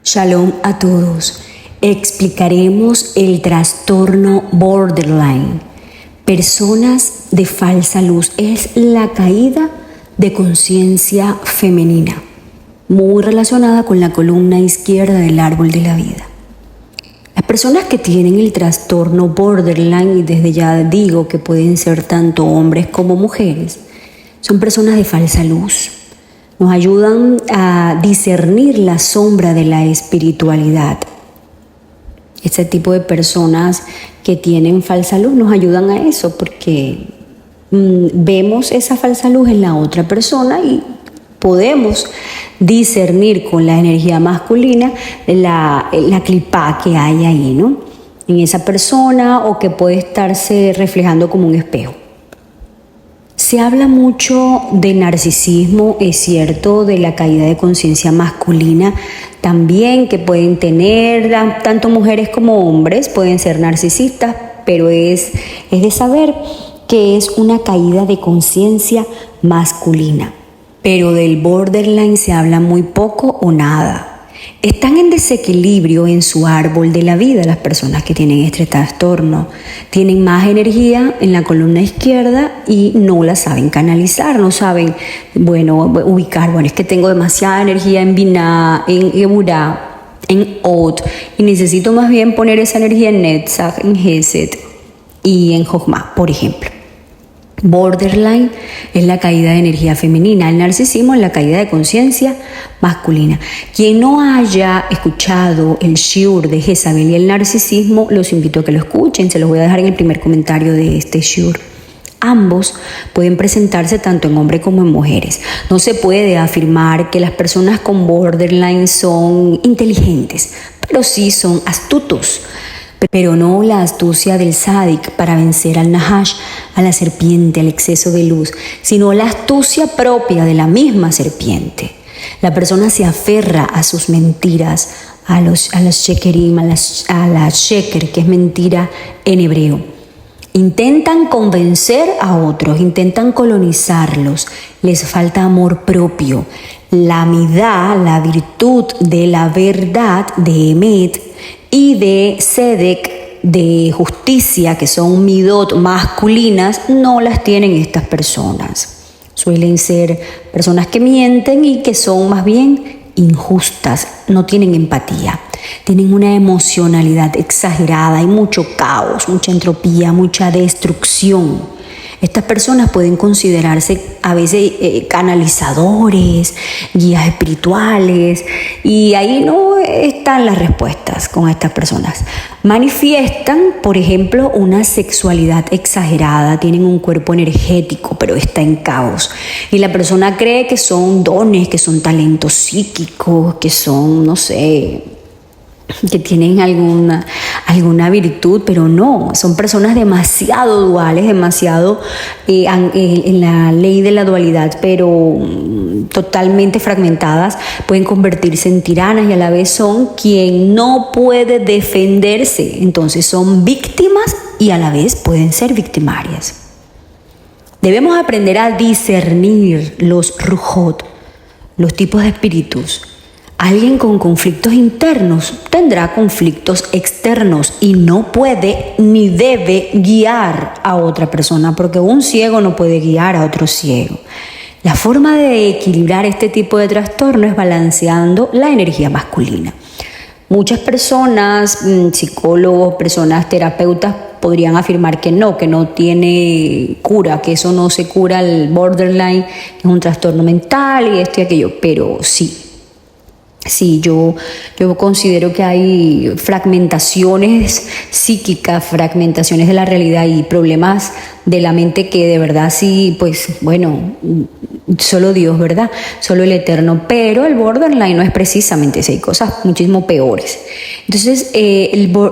Shalom a todos. Explicaremos el trastorno borderline. Personas de falsa luz. Es la caída de conciencia femenina, muy relacionada con la columna izquierda del árbol de la vida. Las personas que tienen el trastorno borderline, y desde ya digo que pueden ser tanto hombres como mujeres, son personas de falsa luz. Nos ayudan a discernir la sombra de la espiritualidad. Este tipo de personas que tienen falsa luz nos ayudan a eso porque vemos esa falsa luz en la otra persona y podemos discernir con la energía masculina la clipá que hay ahí, ¿no? En esa persona, o que puede estarse reflejando como un espejo. Se habla mucho de narcisismo, es cierto, de la caída de conciencia masculina también, que pueden tener tanto mujeres como hombres, pueden ser narcisistas, pero es de saber que es una caída de conciencia masculina. Pero del borderline se habla muy poco o nada. Están en desequilibrio en su árbol de la vida las personas que tienen este trastorno. Tienen más energía en la columna izquierda y no la saben canalizar, no saben, ubicar, es que tengo demasiada energía en Binah, en Geburah, en Od, y necesito más bien poner esa energía en Netzach, en Hesed y en Jochma, por ejemplo. Borderline es la caída de energía femenina, el narcisismo es la caída de conciencia masculina. Quien no haya escuchado el shiur de Jezabel y el narcisismo, los invito a que lo escuchen, se los voy a dejar en el primer comentario de este shiur. Ambos pueden presentarse tanto en hombres como en mujeres. No se puede afirmar que las personas con borderline son inteligentes, pero sí son astutos. Pero no la astucia del sádic para vencer al Nahash, a la serpiente, al exceso de luz, sino la astucia propia de la misma serpiente. La persona se aferra a sus mentiras, a las shekerim, a la sheker, que es mentira en hebreo. Intentan convencer a otros, intentan colonizarlos, les falta amor propio. La midá, la virtud de la verdad, de Emet, y de Sedek, de justicia, que son midot masculinas, no las tienen estas personas. Suelen ser personas que mienten y que son más bien injustas, no tienen empatía, tienen una emocionalidad exagerada, hay mucho caos, mucha entropía, mucha destrucción. Estas personas pueden considerarse a veces canalizadores, guías espirituales, y ahí no están las respuestas con estas personas. Manifiestan, por ejemplo, una sexualidad exagerada, tienen un cuerpo energético, pero está en caos. Y la persona cree que son dones, que son talentos psíquicos, que son, que tienen alguna virtud, pero no, son personas demasiado duales, demasiado en la ley de la dualidad, pero totalmente fragmentadas, pueden convertirse en tiranas y a la vez son quien no puede defenderse, entonces son víctimas y a la vez pueden ser victimarias. Debemos aprender a discernir los rujot, los tipos de espíritus. Alguien con conflictos internos tendrá conflictos externos y no puede ni debe guiar a otra persona, porque un ciego no puede guiar a otro ciego. La forma de equilibrar este tipo de trastorno es balanceando la energía masculina. Muchas personas, psicólogos, personas terapeutas, podrían afirmar que no tiene cura, que eso no se cura, el borderline, que es un trastorno mental y esto y aquello, pero sí. Sí, yo considero que hay fragmentaciones psíquicas, fragmentaciones de la realidad y problemas de la mente que de verdad sí, solo Dios, ¿verdad? Solo el Eterno. Pero el borderline no es precisamente eso, hay cosas muchísimo peores. Entonces,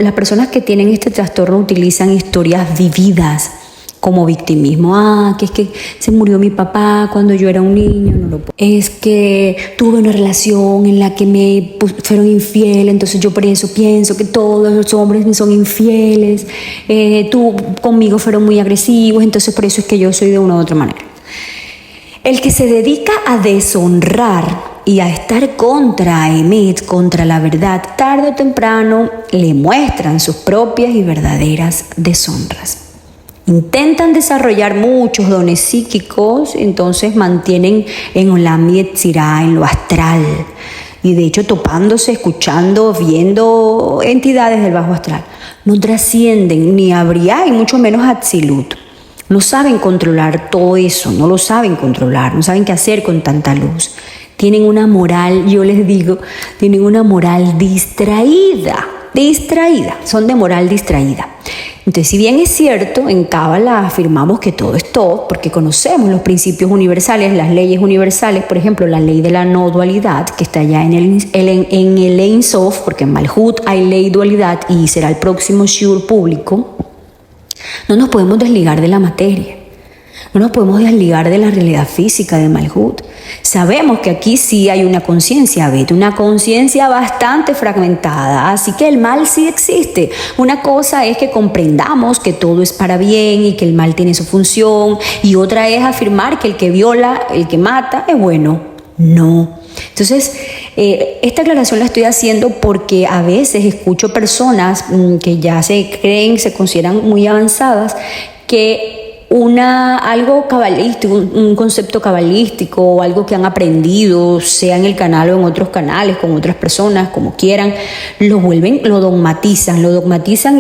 las personas que tienen este trastorno utilizan historias vividas como victimismo. Que es que se murió mi papá cuando yo era un niño, es que tuve una relación en la que me fueron infieles, entonces yo por eso pienso que todos los hombres son infieles, tú conmigo fueron muy agresivos, entonces por eso es que yo soy de una u otra manera. El que se dedica a deshonrar y a estar contra Emet, contra la verdad, tarde o temprano le muestran sus propias y verdaderas deshonras. Intentan desarrollar muchos dones psíquicos, entonces mantienen en Olam Yetzirah, en lo astral, y de hecho topándose, escuchando, viendo entidades del bajo astral. No trascienden ni a Briah y mucho menos a Atzilut. No saben controlar todo eso, no lo saben controlar, no saben qué hacer con tanta luz. Tienen una moral, yo les digo, tienen una moral distraída, son de moral distraída. Entonces, si bien es cierto, en Cábala afirmamos que todo es todo, porque conocemos los principios universales, las leyes universales, por ejemplo, la ley de la no dualidad, que está ya en el Ein Sof, porque en Malhut hay ley dualidad y será el próximo shiur público, no nos podemos desligar de la materia. No nos podemos desligar de la realidad física de Malhut. Sabemos que aquí sí hay una conciencia, Beth, una conciencia bastante fragmentada, así que el mal sí existe. Una cosa es que comprendamos que todo es para bien y que el mal tiene su función, y otra es afirmar que el que viola, el que mata, es bueno. No. Entonces, esta aclaración la estoy haciendo porque a veces escucho personas que ya se creen, se consideran muy avanzadas, que algo cabalístico, un concepto cabalístico o algo que han aprendido, sea en el canal o en otros canales, con otras personas, como quieran, lo dogmatizan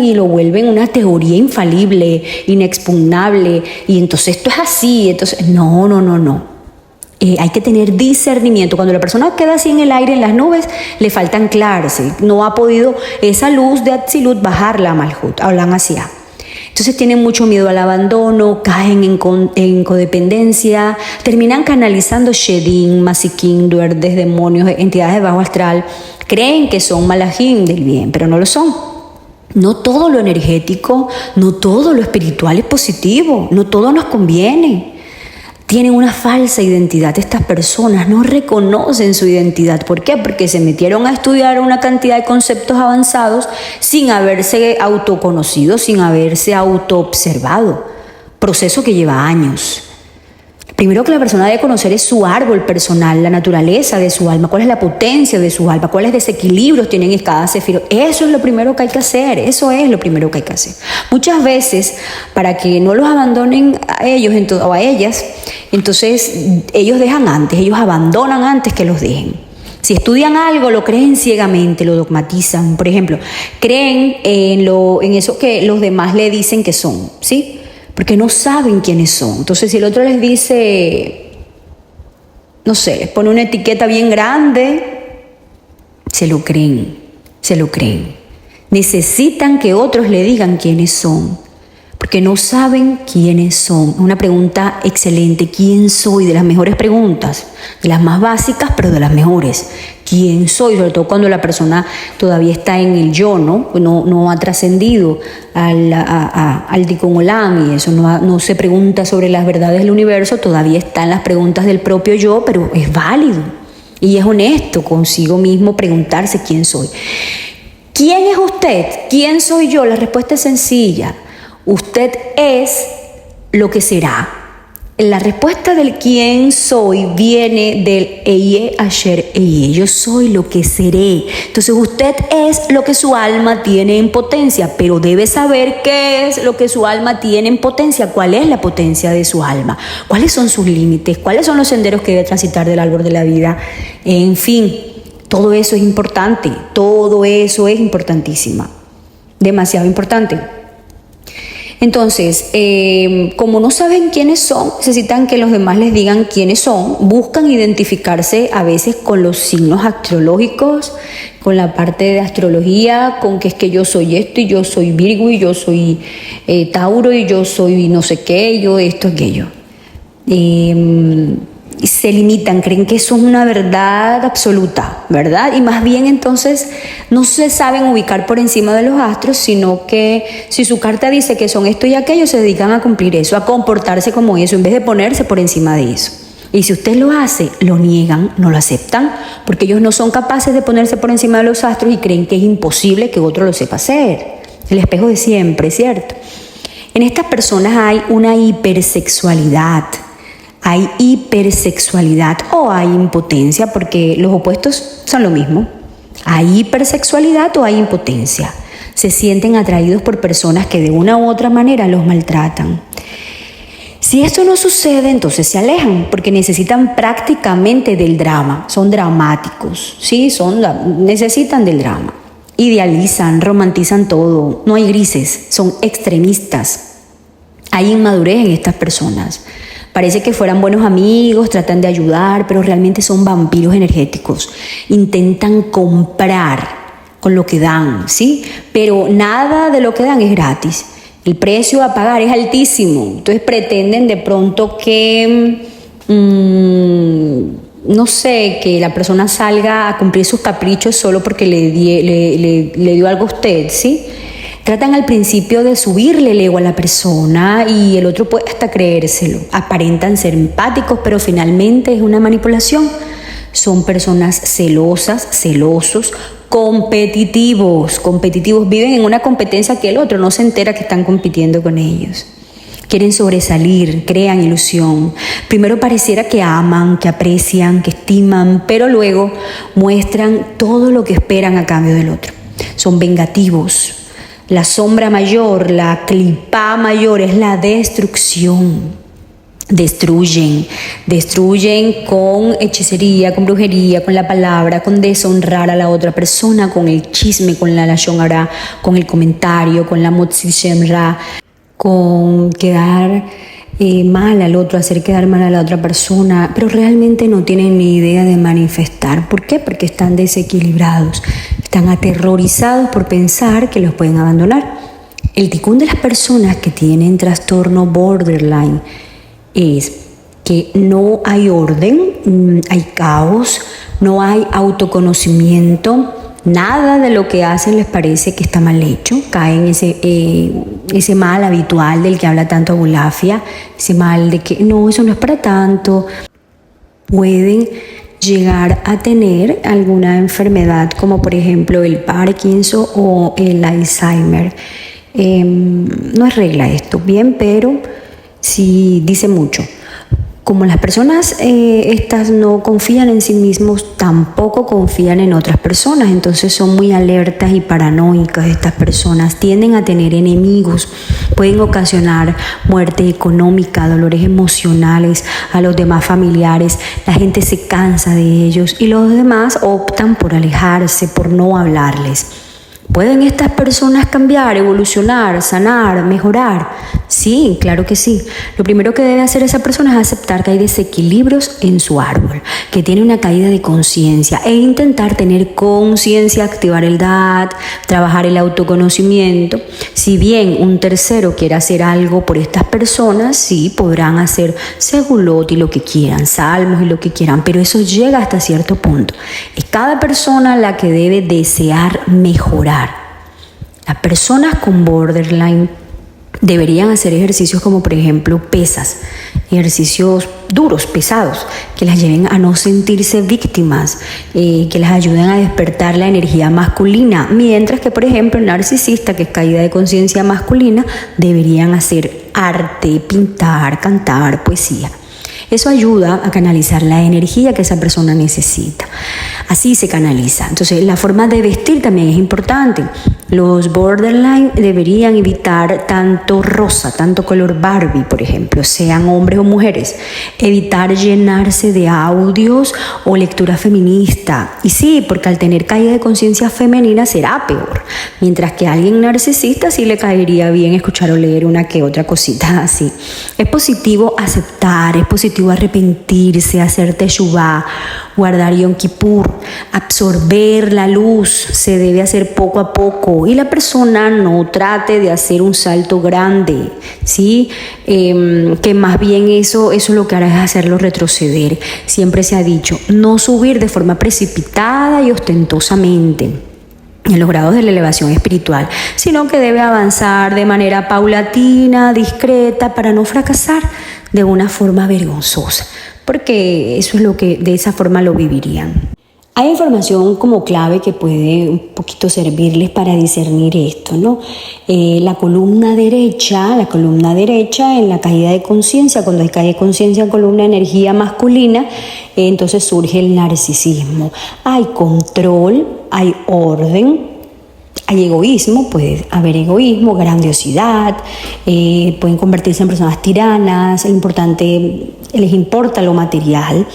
y lo vuelven una teoría infalible, inexpugnable, y entonces esto es así, entonces no. Hay que tener discernimiento. Cuando la persona queda así en el aire, en las nubes, le falta anclarse, no ha podido esa luz de Atzilut bajarla a Malhut, hablan hacia. Entonces tienen mucho miedo al abandono, caen en codependencia, terminan canalizando Shedim, Masikim, duerdes, demonios, entidades de bajo astral. Creen que son malajim del bien, pero no lo son. No todo lo energético, no todo lo espiritual es positivo, no todo nos conviene. Tienen una falsa identidad. Estas personas no reconocen su identidad. ¿Por qué? Porque se metieron a estudiar una cantidad de conceptos avanzados sin haberse autoconocido, sin haberse autoobservado. Proceso que lleva años. Primero que la persona debe conocer es su árbol personal, la naturaleza de su alma, cuál es la potencia de su alma, cuáles desequilibrios tienen en cada sefiro. Eso es lo primero que hay que hacer, Muchas veces, para que no los abandonen a ellos o a ellas, entonces ellos abandonan antes que los dejen. Si estudian algo, lo creen ciegamente, lo dogmatizan. Por ejemplo, creen en eso que los demás le dicen que son, ¿sí? Porque no saben quiénes son. Entonces, si el otro les dice, no sé, les pone una etiqueta bien grande, se lo creen. Necesitan que otros le digan quiénes son, porque no saben quiénes son. Una pregunta excelente, ¿quién soy? De las mejores preguntas, de las más básicas, pero de las mejores. ¿Quién soy? Sobre todo cuando la persona todavía está en el yo, no ha trascendido al Tikkun Olam, y eso no se pregunta sobre las verdades del universo, todavía están las preguntas del propio yo, pero es válido y es honesto consigo mismo preguntarse quién soy. ¿Quién es usted? ¿Quién soy yo? La respuesta es sencilla. Usted es lo que será. La respuesta del quién soy viene del Eye Asher Eye. Yo soy lo que seré. Entonces usted es lo que su alma tiene en potencia, pero debe saber qué es lo que su alma tiene en potencia, cuál es la potencia de su alma, cuáles son sus límites, cuáles son los senderos que debe transitar del árbol de la vida. En fin, todo eso es importante, todo eso es importantísimo, demasiado importante. Entonces, como no saben quiénes son, necesitan que los demás les digan quiénes son, buscan identificarse a veces con los signos astrológicos, con la parte de astrología, con que es que yo soy esto y yo soy Virgo y yo soy Tauro y yo soy no sé qué, yo esto, aquello. Y se limitan, creen que eso es una verdad absoluta, ¿verdad? Y más bien entonces no se saben ubicar por encima de los astros, sino que si su carta dice que son esto y aquello, se dedican a cumplir eso, a comportarse como eso, en vez de ponerse por encima de eso. Y si usted lo hace, lo niegan, no lo aceptan, porque ellos no son capaces de ponerse por encima de los astros y creen que es imposible que otro lo sepa hacer. El espejo de siempre, ¿cierto? En estas personas hay una hipersexualidad. Hay hipersexualidad o hay impotencia, porque los opuestos son lo mismo. Hay hipersexualidad o hay impotencia. Se sienten atraídos por personas que de una u otra manera los maltratan. Si esto no sucede, entonces se alejan, porque necesitan prácticamente del drama. Son dramáticos, ¿sí? Necesitan del drama. Idealizan, romantizan todo. No hay grises, son extremistas. Hay inmadurez en estas personas. Parece que fueran buenos amigos, tratan de ayudar, pero realmente son vampiros energéticos. Intentan comprar con lo que dan, ¿sí? Pero nada de lo que dan es gratis. El precio a pagar es altísimo. Entonces pretenden de pronto que, no sé, que la persona salga a cumplir sus caprichos solo porque le dio algo a usted, ¿sí? Tratan al principio de subirle el ego a la persona y el otro puede hasta creérselo. Aparentan ser empáticos, pero finalmente es una manipulación. Son personas celosas, celosos, competitivos, viven en una competencia que el otro no se entera que están compitiendo con ellos. Quieren sobresalir, crean ilusión. Primero pareciera que aman, que aprecian, que estiman, pero luego muestran todo lo que esperan a cambio del otro. Son vengativos. La sombra mayor, la clipa mayor es la destrucción. Destruyen con hechicería, con brujería, con la palabra, con deshonrar a la otra persona, con el chisme, con la lashon hara, con el comentario, con la motzi shem ra, con quedar mal al otro, hacer quedar mal a la otra persona, pero realmente no tienen ni idea de manifestar. ¿Por qué? Porque están desequilibrados, están aterrorizados por pensar que los pueden abandonar. El ticún de las personas que tienen trastorno borderline es que no hay orden, hay caos, no hay autoconocimiento, nada de lo que hacen les parece que está mal hecho, caen ese mal habitual del que habla tanto Abulafia, ese mal de que no, eso no es para tanto. Pueden llegar a tener alguna enfermedad como por ejemplo el Parkinson o el Alzheimer. No es regla esto, bien, pero sí dice mucho. Como las personas estas no confían en sí mismos, tampoco confían en otras personas, entonces son muy alertas y paranoicas estas personas, tienden a tener enemigos, pueden ocasionar muerte económica, dolores emocionales a los demás familiares, la gente se cansa de ellos y los demás optan por alejarse, por no hablarles. ¿Pueden estas personas cambiar, evolucionar, sanar, mejorar? Sí, claro que sí. Lo primero que debe hacer esa persona es aceptar que hay desequilibrios en su árbol, que tiene una caída de conciencia e intentar tener conciencia, activar el DAT, trabajar el autoconocimiento. Si bien un tercero quiere hacer algo por estas personas, sí, podrán hacer segulot y lo que quieran, salmos y lo que quieran, pero eso llega hasta cierto punto. Es cada persona la que debe desear mejorar. Las personas con borderline deberían hacer ejercicios como por ejemplo pesas, ejercicios duros, pesados, que las lleven a no sentirse víctimas, que las ayuden a despertar la energía masculina, mientras que por ejemplo el narcisista, que es caída de conciencia masculina, deberían hacer arte, pintar, cantar, poesía. Eso ayuda a canalizar la energía que esa persona necesita. Así se canaliza. Entonces, la forma de vestir también es importante. Los borderline deberían evitar tanto rosa, tanto color Barbie, por ejemplo, sean hombres o mujeres. Evitar llenarse de audios o lectura feminista. Y sí, porque al tener caída de conciencia femenina será peor. Mientras que a alguien narcisista sí le caería bien escuchar o leer una que otra cosita así. Es positivo aceptar, es positivo arrepentirse, hacer teshuvá, guardar Yom Kippur, absorber la luz, se debe hacer poco a poco y la persona no trate de hacer un salto grande, ¿sí? Que más bien eso lo que hará es hacerlo retroceder. Siempre se ha dicho, no subir de forma precipitada y ostentosamente en los grados de la elevación espiritual, sino que debe avanzar de manera paulatina, discreta, para no fracasar de una forma vergonzosa, porque eso es lo que de esa forma lo vivirían. Hay información como clave que puede un poquito servirles para discernir esto, ¿no? La columna derecha en la caída de conciencia, cuando hay caída de conciencia en columna de energía masculina, entonces surge el narcisismo. Hay control, hay orden, hay egoísmo, puede haber egoísmo, grandiosidad, pueden convertirse en personas tiranas, les importa lo material.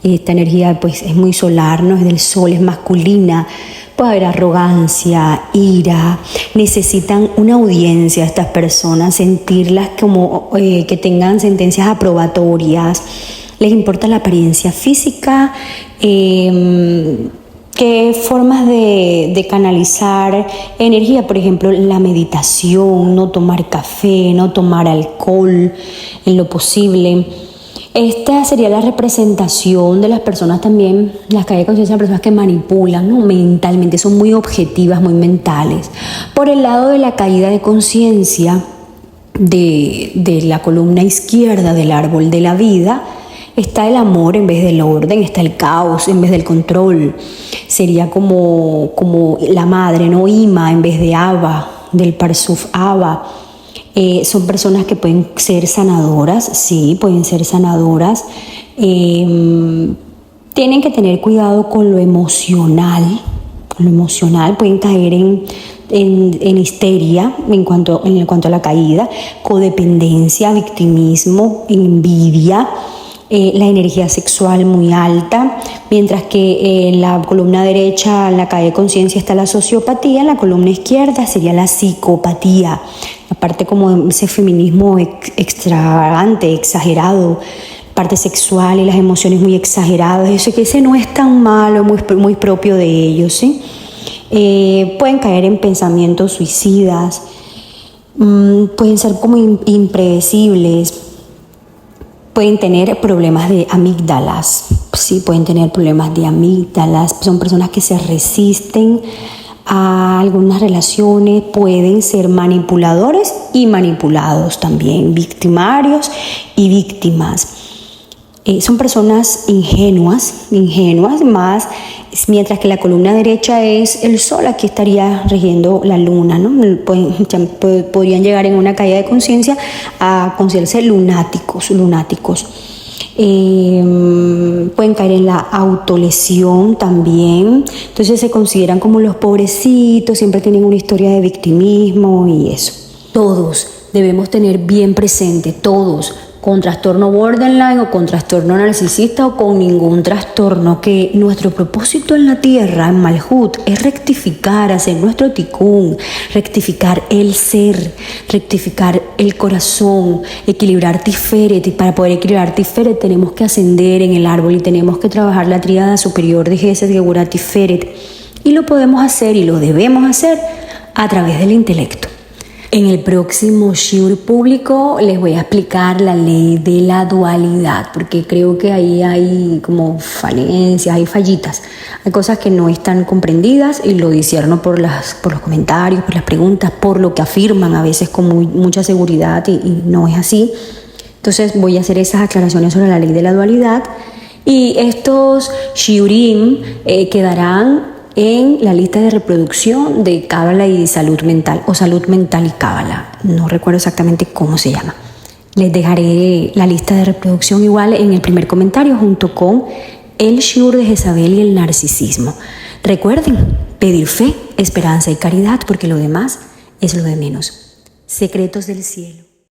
Esta energía pues es muy solar, no es del sol, es masculina. Puede haber arrogancia, ira. Necesitan una audiencia estas personas, sentirlas como que tengan sentencias aprobatorias. Les importa la apariencia física. ¿Qué formas de canalizar energía? Por ejemplo, la meditación, no tomar café, no tomar alcohol en lo posible. Esta sería la representación de las personas también, las caídas de conciencia, personas que manipulan, ¿no? Mentalmente, son muy objetivas, muy mentales. Por el lado de la caída de conciencia de la columna izquierda del árbol de la vida, está el amor en vez del orden, está el caos en vez del control. Sería como la madre, ¿no? Ima en vez de Ava, del Parsuf Ava. Son personas que pueden ser sanadoras, sí, pueden ser sanadoras. Tienen que tener cuidado con lo emocional. Pueden caer en histeria en cuanto a la caída, codependencia, victimismo, envidia. La energía sexual muy alta, mientras que en la columna derecha, en la caída de conciencia, está la sociopatía, en la columna izquierda sería la psicopatía, la parte como de ese feminismo extravagante, exagerado, parte sexual y las emociones muy exageradas, eso que ese no es tan malo, muy propio de ellos, ¿sí? Pueden caer en pensamientos suicidas, pueden ser como impredecibles. Pueden tener problemas de amígdalas, sí, pueden tener problemas de amígdalas. Son personas que se resisten a algunas relaciones, pueden ser manipuladores y manipulados también, victimarios y víctimas. Son personas ingenuas, más, mientras que la columna derecha es el sol, aquí estaría regiendo la luna, ¿no? Podrían llegar en una caída de conciencia a considerarse lunáticos. Pueden caer en la autolesión también, entonces se consideran como los pobrecitos, siempre tienen una historia de victimismo y eso. Todos debemos tener bien presente, todos, con trastorno borderline o con trastorno narcisista o con ningún trastorno, que nuestro propósito en la tierra, en Malhut, es rectificar, hacer nuestro tikkun, rectificar el ser, rectificar el corazón, equilibrar Tiferet. Y para poder equilibrar Tiferet tenemos que ascender en el árbol y tenemos que trabajar la tríada superior de Gesed, Geburah, Tiferet. Y lo podemos hacer y lo debemos hacer a través del intelecto. En el próximo shiur público les voy a explicar la ley de la dualidad, porque creo que ahí hay como falencias, hay fallitas, hay cosas que no están comprendidas y lo discierno por los comentarios, por las preguntas, por lo que afirman a veces con mucha seguridad y no es así. Entonces voy a hacer esas aclaraciones sobre la ley de la dualidad y estos shiurim quedarán en la lista de reproducción de Cábala y Salud Mental, o Salud Mental y Cábala. No recuerdo exactamente cómo se llama. Les dejaré la lista de reproducción igual en el primer comentario junto con el shiur de Jezabel y el narcisismo. Recuerden, pedir fe, esperanza y caridad, porque lo demás es lo de menos. Secretos del cielo.